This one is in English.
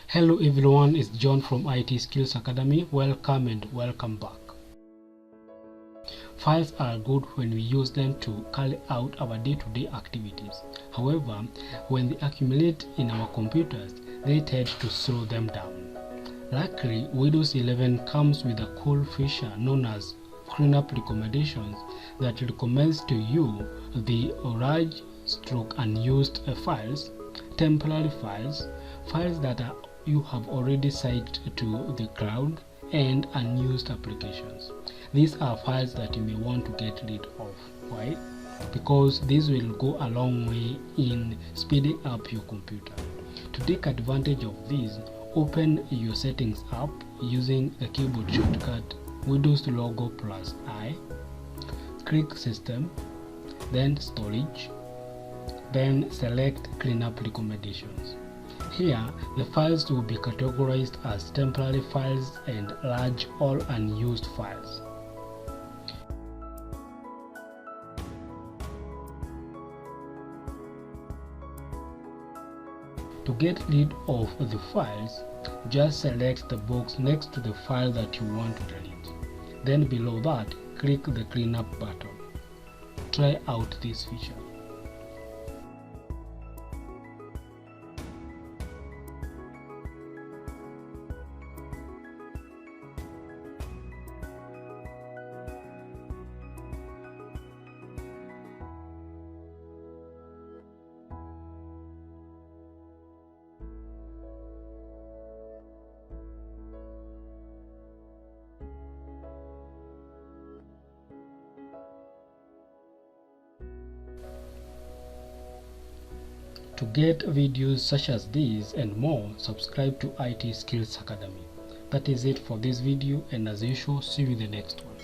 Hello everyone, it's John from IT Skills Academy. Welcome and welcome back. Files are good when we use them to carry out our day-to-day activities. However, when they accumulate in our computers, they tend to slow them down. Luckily, Windows 11 comes with a cool feature known as cleanup recommendations that recommends to you the large unused files, temporary files, files that you have already saved to the cloud, and unused applications. These are files that you may want to get rid of. Why? Because this will go a long way in speeding up your computer. To take advantage of this, open your settings app using the keyboard shortcut Windows logo plus I, click System, then Storage, then select Cleanup Recommendations. Here, the files will be categorized as temporary files and large or unused files. To get rid of the files, just select the box next to the file that you want to delete. Then below that, click the Cleanup button. Try out this feature. To get videos such as these and more, subscribe to IT Skills Academy. That is it for this video, and as usual, see you in the next one.